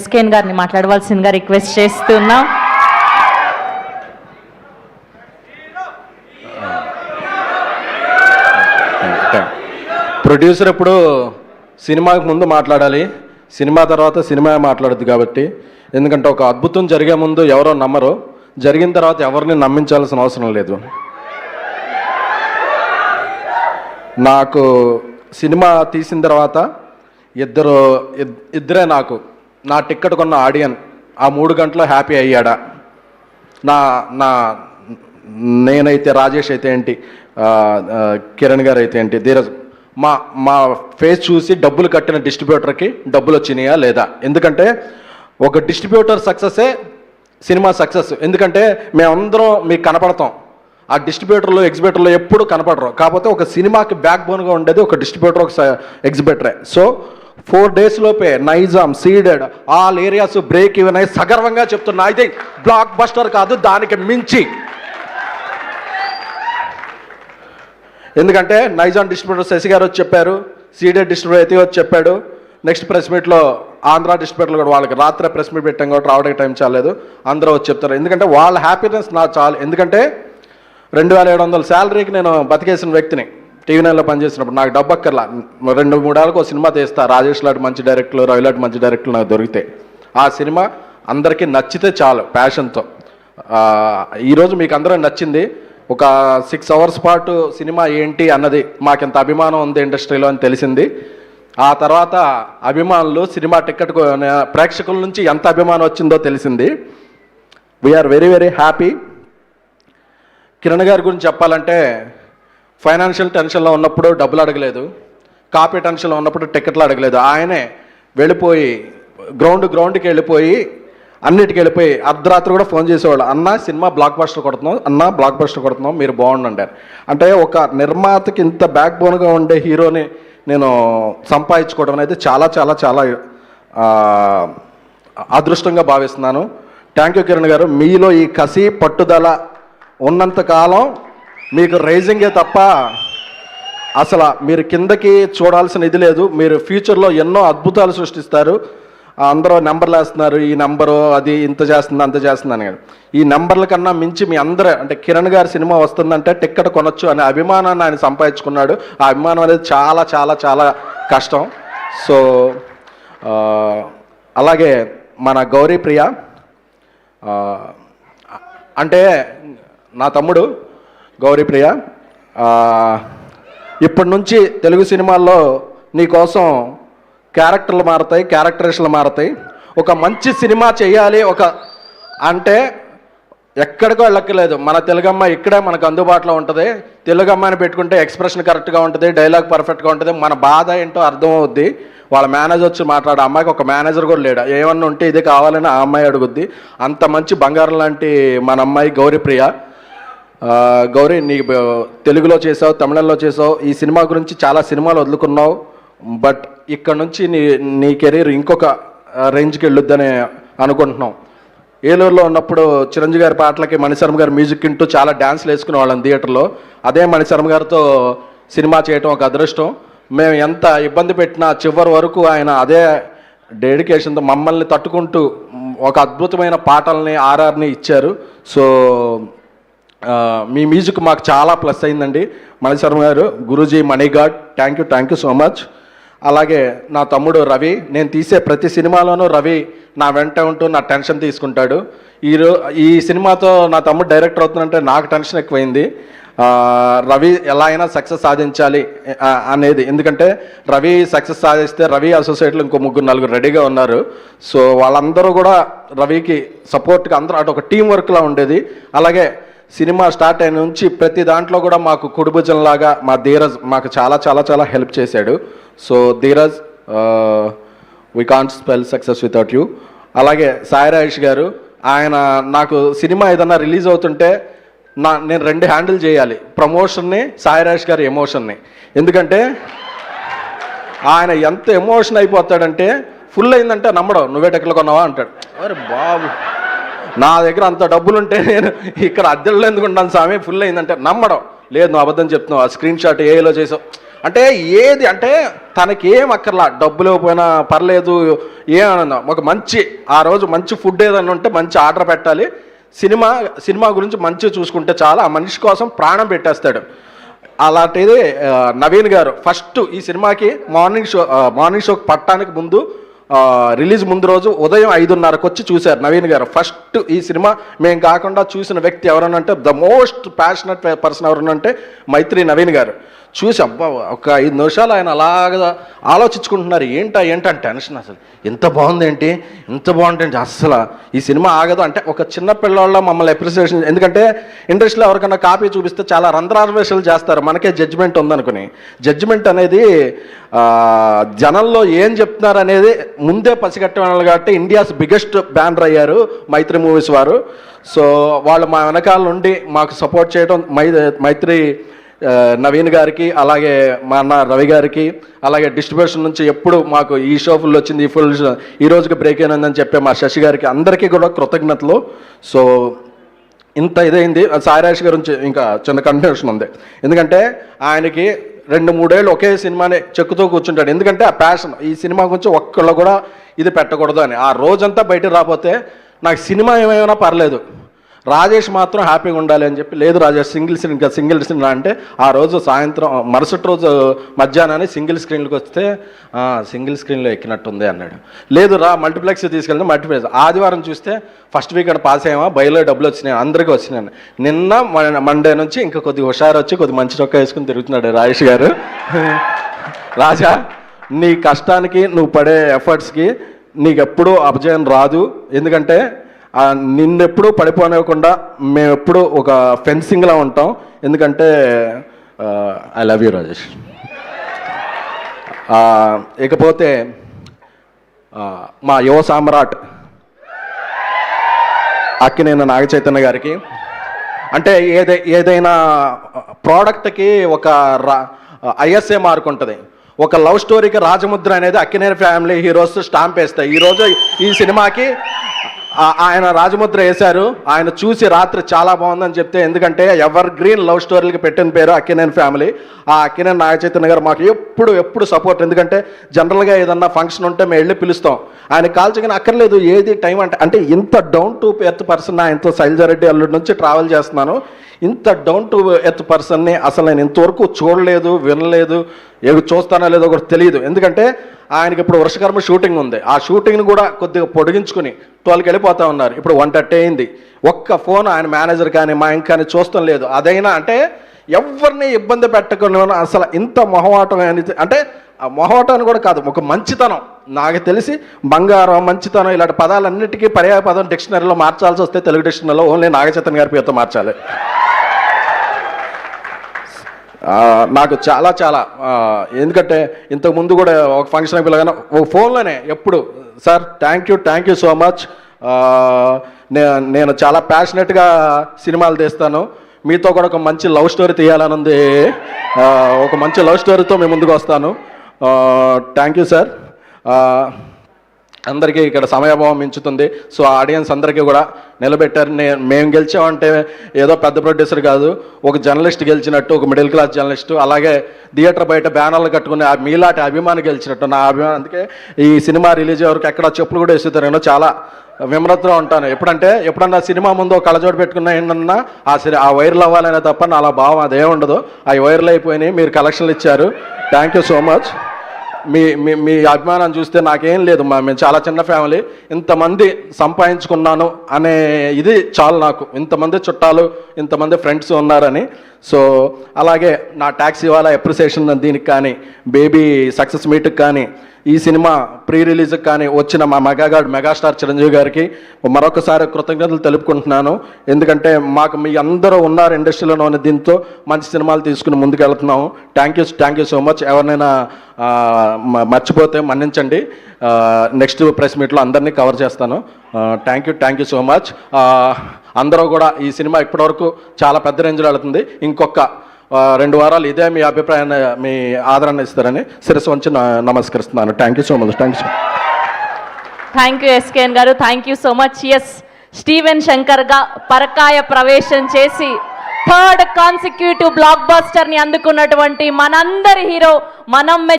ఎస్కేన్ గారిని మాట్లాడవలసిందిగా రిక్వెస్ట్ చేస్తున్నాం. ప్రొడ్యూసర్ ఎప్పుడు సినిమాకి ముందు మాట్లాడాలి, సినిమా తర్వాత సినిమా మాట్లాడుద్ది. కాబట్టి ఎందుకంటే ఒక అద్భుతం జరిగే ముందు ఎవరో నమ్మరు, జరిగిన తర్వాత ఎవరిని నమ్మించాల్సిన అవసరం లేదు. నాకు సినిమా తీసిన తర్వాత ఇద్దరే నాకు నా టిక్కెట్ కొన్న ఆడియన్ ఆ 3 గంటలు హ్యాపీ అయ్యాడా, నా నేనైతే రాజేష్ అయితే ఏంటి, కిరణ్ గారు అయితే ఏంటి, ధీరజ్ మా ఫేస్ చూసి డబ్బులు కట్టిన డిస్ట్రిబ్యూటర్కి డబ్బులు వచ్చినాయా లేదా. ఎందుకంటే ఒక డిస్ట్రిబ్యూటర్ సక్సెసే సినిమా సక్సెస్. ఎందుకంటే మేమందరం మీకు కనపడతాం, ఆ డిస్ట్రిబ్యూటర్లు ఎగ్జిబిటర్లు ఎప్పుడు కనపడరు. కాకపోతే ఒక సినిమాకి బ్యాక్ బోన్గా ఉండేది ఒక డిస్ట్రిబ్యూటర్, ఒక ఎగ్జిబిటరే. సో 4 days లోపే Nizam, Ceded all areas break even అయ్యి సగర్వంగా చెప్తున్నా అయితే బ్లాక్ బస్టర్ కాదు, దానికి మించి. ఎందుకంటే నైజాం డిస్ట్రిబ్యూటర్ శశి గారు వచ్చి చెప్పారు, సీడెడ్ డిస్ట్రిబ్యూటర్ అయితే వచ్చి చెప్పాడు. నెక్స్ట్ ప్రెస్ మీట్లో ఆంధ్ర డిస్ట్రిబ్యూటర్లు కూడా వాళ్ళకి రాత్రి ప్రెస్ మీట్ పెట్టాం కాబట్టి రావడానికి టైం చాలేదు, అందరూ వచ్చి చెప్తారు. ఎందుకంటే వాళ్ళ హ్యాపీనెస్ నాకు చాలు. ఎందుకంటే 2700 శాలరీకి నేను బతికేసిన వ్యక్తిని. టీవీ 9లో పనిచేసినప్పుడు నాకు డబ్బు అక్కర్లా, 2-3 ఏళ్ళకు ఒక సినిమా తీస్తా. రాజేష్ లాంటి మంచి డైరెక్టర్లు, రవి లాంటి మంచి డైరెక్టర్లు నాకు దొరికితే ఆ సినిమా అందరికీ నచ్చితే చాలు ప్యాషన్తో. ఈరోజు మీకు అందరూ నచ్చింది. ఒక 6 hours పాటు సినిమా ఏంటి అన్నది మాకింత అభిమానం ఉంది ఇండస్ట్రీలో అని తెలిసింది. ఆ తర్వాత అభిమానులు సినిమా టికెట్ ప్రేక్షకుల నుంచి ఎంత అభిమానం వచ్చిందో తెలిసింది. We are very very. Kiran గారి గురించి చెప్పాలంటే ఫైనాన్షియల్ టెన్షన్లో ఉన్నప్పుడు డబ్బులు అడగలేదు, కాపీ టెన్షన్లో ఉన్నప్పుడు టికెట్లు అడగలేదు. ఆయనే వెళ్ళిపోయి గ్రౌండ్కి వెళ్ళిపోయి అన్నిటికి వెళ్ళిపోయి అర్ధరాత్రి కూడా ఫోన్ చేసేవాళ్ళు, అన్న సినిమా బ్లాక్ బస్టర్ కొడుతున్నాం, అన్న బ్లాక్ బస్టర్ కొడుతున్నాం, మీరు బాగుండండి. అంటే ఒక నిర్మాతకి ఇంత బ్యాక్ బోన్గా ఉండే హీరోని నేను సంపాదించుకోవడం అనేది చాలా చాలా చాలా అదృష్టంగా భావిస్తున్నాను. థ్యాంక్ యూ కిరణ్ గారు. మీలో ఈ కసి పట్టుదల ఉన్నంతకాలం మీకు రైజింగే తప్ప అసలు మీరు కిందకి చూడాల్సిన ఇది లేదు. మీరు ఫ్యూచర్లో ఎన్నో అద్భుతాలు సృష్టిస్తారు. అందరూ నెంబర్లు వేస్తున్నారు, ఈ నెంబరు అది ఇంత చేస్తుంది అంత చేస్తుంది అని. ఈ నెంబర్ల కన్నా మించి మీ అందరూ అంటే కిరణ్ గారి సినిమా వస్తుందంటే టిక్కెట్ కొనొచ్చు అనే అభిమానాన్ని ఆయన సంపాదించుకున్నాడు. ఆ అభిమానం అనేది చాలా చాలా చాలా కష్టం. సో అలాగే మన గౌరీ ప్రియ అంటే నా తమ్ముడు గౌరీ ప్రియ, ఇప్పటి నుంచి తెలుగు సినిమాల్లో నీకోసం క్యారెక్టర్లు మారుతాయి, క్యారెక్టరేషన్లు మారుతాయి. ఒక మంచి సినిమా చేయాలి అంటే ఎక్కడికో వెళ్ళక్కర్లేదు, మన తెలుగమ్మ ఇక్కడే మనకు అందుబాటులో ఉంటుంది. తెలుగు అమ్మాయిని పెట్టుకుంటే ఎక్స్ప్రెషన్ కరెక్ట్గా ఉంటుంది, డైలాగ్ పర్ఫెక్ట్గా ఉంటుంది, మన బాధ ఏంటో అర్థమవుద్ది. వాళ్ళ మేనేజర్ వచ్చి మాట్లాడు, అమ్మాయికి ఒక మేనేజర్ కూడా లేడా, ఏమన్నా ఉంటే ఇది కావాలని ఆ అమ్మాయి అడుగుద్ది. అంత మంచి బంగారం లాంటి మన అమ్మాయి గౌరీ ప్రియ. గౌరీ, నీ తెలుగులో చేసావు, తమిళంలో చేసావు, ఈ సినిమా గురించి చాలా సినిమాలు వదులుకున్నావు. బట్ ఇక్కడ నుంచి నీ కెరీర్ ఇంకొక రేంజ్కి వెళ్ళొద్దని అనుకుంటున్నాం. ఏలూరులో ఉన్నప్పుడు చిరంజీవి గారి పాటలకి మణిశర్మ గారు మ్యూజిక్ వింటూ చాలా డ్యాన్స్లు వేసుకునే వాళ్ళం థియేటర్లో. అదే మణిశర్మ గారితో సినిమా చేయటం ఒక అదృష్టం. మేము ఎంత ఇబ్బంది పెట్టినా చివరి వరకు ఆయన అదే డెడికేషన్తో మమ్మల్ని తట్టుకుంటూ ఒక అద్భుతమైన పాటల్ని ఆర్ఆర్ని ఇచ్చారు. సో మీ మ్యూజిక్ మాకు చాలా ప్లస్ అయిందండి. మణిశర్మ గారు, గురూజీ, మణిగాడ్, థ్యాంక్ యూ సో మచ్. అలాగే నా తమ్ముడు రవి, నేను తీసే ప్రతి సినిమాలోనూ రవి నా వెంట ఉంటూ నా టెన్షన్ తీసుకుంటాడు. ఈ సినిమాతో నా తమ్ముడు డైరెక్టర్ అవుతుందంటే నాకు టెన్షన్ ఎక్కువైంది. రవి ఎలా అయినా సక్సెస్ సాధించాలి అనేది. ఎందుకంటే రవి సక్సెస్ సాధిస్తే రవి అసోసియేట్లో ఇంకో 3-4 రెడీగా ఉన్నారు. సో వాళ్ళందరూ కూడా రవికి సపోర్ట్గా అందరూ అటు ఒక టీం వర్క్లా ఉండేది. అలాగే సినిమా స్టార్ట్ అయిన నుంచి ప్రతి దాంట్లో కూడా మాకు కుడిభుజంలాగా మా ధీరజ్ మాకు చాలా చాలా చాలా హెల్ప్ చేశాడు. So Dheeraj, we can't spell success without you. అలాగే సాయి రాజేష్ గారు, ఆయన నాకు సినిమా ఏదన్నా రిలీజ్ అవుతుంటే నేను 2 హ్యాండిల్ చేయాలి, ప్రమోషన్ని, సాయి రాజేష్ గారి ఎమోషన్ని. ఎందుకంటే ఆయన ఎంత ఎమోషన్ అయిపోతాడంటే ఫుల్ అయిందంటే నమ్మడం, నువ్వే టెక్లో కొన్నావా అంటాడు. అరే బాబు, నా దగ్గర అంత డబ్బులుంటే నేను ఇక్కడ అద్దెల్లో ఎందుకు ఉంటాను స్వామి, ఫుల్ అయిందంటే నమ్మడం లేదు, నువ్వు అబద్ధం చెప్తున్నావు, ఆ స్క్రీన్ షాట్ ఏలో చేసావు అంటే ఏది అంటే తనకి ఏం అక్కర్లా, డబ్బులు పోయినా పర్లేదు, ఏమన్నా ఒక మంచి ఆ రోజు మంచి ఫుడ్ ఏదైనా ఉంటే మంచి ఆర్డర్ పెట్టాలి, సినిమా గురించి మంచిగా చూసుకుంటే చాలా, ఆ మనిషి కోసం ప్రాణం పెట్టేస్తాడు. అలాంటిది నవీన్ గారు ఫస్ట్ ఈ సినిమాకి మార్నింగ్ షోకి పట్టడానికి ముందు రిలీజ్ ముందు రోజు ఉదయం 5:30కి వచ్చి చూశారు నవీన్ గారు. ఫస్ట్ ఈ సినిమా మేము కాకుండా చూసిన వ్యక్తి ఎవరనంటే ద మోస్ట్ ప్యాషనెట్ పర్సన్ ఎవరనంటే మైత్రి నవీన్ గారు. చూసి అబ్బా ఒక 5 నిమిషాలు ఆయన అలాగా ఆలోచించుకుంటున్నారు, ఏంటంటే టెన్షన్, అసలు ఎంత బాగుంది ఏంటి, ఇంత బాగుంటుంది అస్సలు ఈ సినిమా ఆగదు అంటే ఒక చిన్న పిల్లవాళ్ళ మమ్మల్ని అప్రిసియేషన్. ఎందుకంటే ఇండస్ట్రీలో ఎవరికైనా కాపీ చూపిస్తే చాలా రంధ్రాన్వేషణలు చేస్తారు, మనకే జడ్జిమెంట్ ఉందనుకుని. జడ్జిమెంట్ అనేది జనంలో ఏం చెప్తున్నారు అనేది ముందే పసిగట్టేవాళ్ళు కాబట్టి ఇండియాస్ బిగ్గెస్ట్ బ్యానర్ అయ్యారు మైత్రి మూవీస్ వారు. సో వాళ్ళు మా వెనకాల నుండి మాకు సపోర్ట్ చేయడం మైత్రి నవీన్ గారికి, అలాగే మా అన్న రవి గారికి, అలాగే డిస్ట్రిబ్యూషన్ నుంచి ఎప్పుడు మాకు ఈ షో ఫుల్ వచ్చింది, ఈ రోజుకి బ్రేక్ అయినందని చెప్పే మా శశి గారికి, అందరికీ కూడా కృతజ్ఞతలు. సో ఇంత ఇదైంది. సాయిరాజ్ గురించి ఇంకా చిన్న కంటిన్యూషన్ ఉంది, ఎందుకంటే ఆయనకి 2-3 ఏళ్ళు ఒకే సినిమాని చెక్కుతూ కూర్చుంటాడు. ఎందుకంటే ఆ ప్యాషన్, ఈ సినిమా గురించి ఒక్కళ్ళు కూడా ఇది పెట్టకూడదు అని. ఆ రోజంతా బయటకు రాకపోతే నాకు సినిమా ఏమైనా పర్లేదు, రాజేష్ మాత్రం హ్యాపీగా ఉండాలి అని చెప్పి, లేదు రాజేష్ సింగిల్ స్క్రీన్ అంటే ఆ రోజు సాయంత్రం మరుసటి రోజు మధ్యాహ్నాన్ని సింగిల్ స్క్రీన్కి వస్తే సింగిల్ స్క్రీన్లో ఎక్కినట్టుంది అన్నాడు. లేదు రా మల్టీప్లెక్స్ తీసుకెళ్తే మల్టీప్లెక్స్. ఆదివారం చూస్తే ఫస్ట్ వీకెండ్ పాస్ అయ్యామా, బయలో డబ్బులు వచ్చినాయి, అందరికీ వచ్చినాయి. నిన్న మండే నుంచి ఇంకా కొద్దిగా హుషారు వచ్చి కొద్ది మంచి చొక్కా వేసుకుని తిరుగుతున్నాడు రాజేష్ గారు. రాజా, నీ కష్టానికి నువ్వు పడే ఎఫర్ట్స్కి నీకు ఎప్పుడూ అపజయం రాదు, ఎందుకంటే నిన్నెప్పుడు పడిపోనివ్వకుండా మేము ఎప్పుడు ఒక ఫెన్సింగ్లా ఉంటాం. ఎందుకంటే ఐ లవ్ యూ రాజేష్. ఇకపోతే మా యువ సామ్రాట్ అక్కినేని నాగచైతన్య గారికి, అంటే ఏదైనా ప్రోడక్ట్కి ఒక ఐఎస్ఏ మార్క్ ఉంటుంది. ఒక లవ్ స్టోరీకి రాజముద్ర అనేది అక్కినేని ఫ్యామిలీ హీరోస్ స్టాంప్ వేస్తాయి. ఈరోజు ఈ సినిమాకి ఆయన రాజముద్ర వేశారు. ఆయన చూసి రాత్రి చాలా బాగుందని చెప్తే, ఎందుకంటే ఎవర్ గ్రీన్ లవ్ స్టోరీలకి పెట్టిన పేరు అక్కినేని ఫ్యామిలీ. ఆ అక్కినేని నాగచైతన్య గారు మాకు ఎప్పుడు సపోర్ట్. ఎందుకంటే జనరల్గా ఏదన్నా ఫంక్షన్ ఉంటే మేము వెళ్ళి పిలుస్తాం, ఆయన కాల్చగానే అక్కర్లేదు ఏది టైం అంటే ఇంత డౌన్ టు ఎర్త్ పర్సన్. ఆయనతో శైలజారెడ్డి అల్లుడి నుంచి ట్రావెల్ చేస్తున్నాను, ఇంత డౌన్ టు ఎర్త్ పర్సన్ని అసలు నేను ఇంతవరకు చూడలేదు, వినలేదు, ఏదో చూస్తానో లేదో కూడా తెలియదు. ఎందుకంటే ఆయనకి ఇప్పుడు వర్షకర్మ షూటింగ్ ఉంది, ఆ షూటింగ్ని కూడా కొద్దిగా పొడిగించుకుని 12కి వెళ్ళిపోతా ఉన్నారు. ఇప్పుడు 1:30 అయింది, ఒక్క ఫోన్ ఆయన మేనేజర్ కానీ మా ఇంక కానీ చూస్తాం లేదు. అదైనా అంటే ఎవరిని ఇబ్బంది పెట్టకుండా అసలు ఇంత మొహమాటం అంటే ఆ మొహమాటాన్ని కూడా కాదు, ఒక మంచితనం. నాకు తెలిసి బంగారం, మంచితనం ఇలాంటి పదాలన్నిటికీ పర్యాయ పదం డిక్షనరీలో మార్చాల్సి వస్తే తెలుగు డిక్షనరీలో ఓన్లీ నాగచైతన్య గారి పేరుతో మార్చాలి. నాకు చాలా ఎందుకంటే ఇంతకుముందు కూడా ఒక ఫంక్షన్ పిల్లగానే ఒక ఫోన్లోనే ఎప్పుడు sir thank you so much, నేను చాలా ప్యాషనెట్గా సినిమాలు తీస్తాను, మీతో కూడా ఒక మంచి లవ్ స్టోరీ తీయాలని ఉంది, ఒక మంచి లవ్ స్టోరీతో మేము ముందుకు వస్తాను, థ్యాంక్ యూ సార్. అందరికీ ఇక్కడ సమయభావం మించుతుంది. సో ఆడియన్స్ అందరికీ కూడా నిలబెట్టారు. మేము గెలిచామంటే ఏదో పెద్ద ప్రొడ్యూసర్ కాదు, ఒక జర్నలిస్ట్ గెలిచినట్టు, ఒక మిడిల్ క్లాస్ జర్నలిస్టు, అలాగే థియేటర్ బయట బ్యానర్లు కట్టుకునే మీలాంటి అభిమాని గెలిచినట్టు నా అభిమానం. అందుకే ఈ సినిమా రిలీజ్ వరకు ఎక్కడ చెప్పులు కూడా వేసుతారు. నేను చాలా విమర్శతో ఉంటాను. ఎప్పుడన్నా సినిమా ముందు ఒక కళ్ళజోడు పెట్టుకున్నా ఏంటన్నా ఆ వైరల్ అవ్వాలనే తప్ప నా అలా భావం అదే ఉండదు. అవి వైరల్ అయిపోయినాయి, మీరు కలెక్షన్లు ఇచ్చారు, థ్యాంక్ యూ సో మచ్. మీ అభిమానం చూస్తే నాకేం లేదు, మేము చాలా చిన్న ఫ్యామిలీ, ఇంతమంది సంపాదించుకున్నాను అనే ఇది చాలు నాకు, ఇంతమంది చుట్టాలు, ఇంతమంది ఫ్రెండ్స్ ఉన్నారని. సో అలాగే నా ట్యాక్సీ వాళ్ళ అప్రిసియేషన్ దీనికి కానీ, బేబీ సక్సెస్ మీట్కి కానీ, ఈ సినిమా ప్రీ రిలీజ్కి కానీ వచ్చిన మా మెగాస్టార్ చిరంజీవి గారికి మరొకసారి కృతజ్ఞతలు తెలుపుకుంటున్నాను. ఎందుకంటే మాకు మీ అందరూ ఉన్నారు ఇండస్ట్రీలోనే, దీంతో మంచి సినిమాలు తీసుకుని ముందుకు వెళ్తున్నాము. Thank you so much. ఎవరినైనా మర్చిపోతే మన్నించండి, నెక్స్ట్ ప్రెస్ మీట్లో అందరినీ కవర్ చేస్తాను. Thank you so much. అందరూ కూడా ఈ సినిమా ఇప్పటివరకు చాలా పెద్ద రేంజ్లో వెళుతుంది. ఇంకొక 2 వారాలు ఇదే మీ అభిప్రాయాన్ని, మీ ఆదరణ ఇస్తారని శిరస్సు వంచి నమస్కరిస్తున్నాను. Thank you so much. Thank you SKN గారు, thank you so much. Yes, Steven శంకర్గా పరకాయ ప్రవేశం చేసి థర్డ్ కాన్సిక్యూటివ్ బ్లాక్ బస్టర్ ని అందుకున్నటువంటి మనందరి హీరో మనం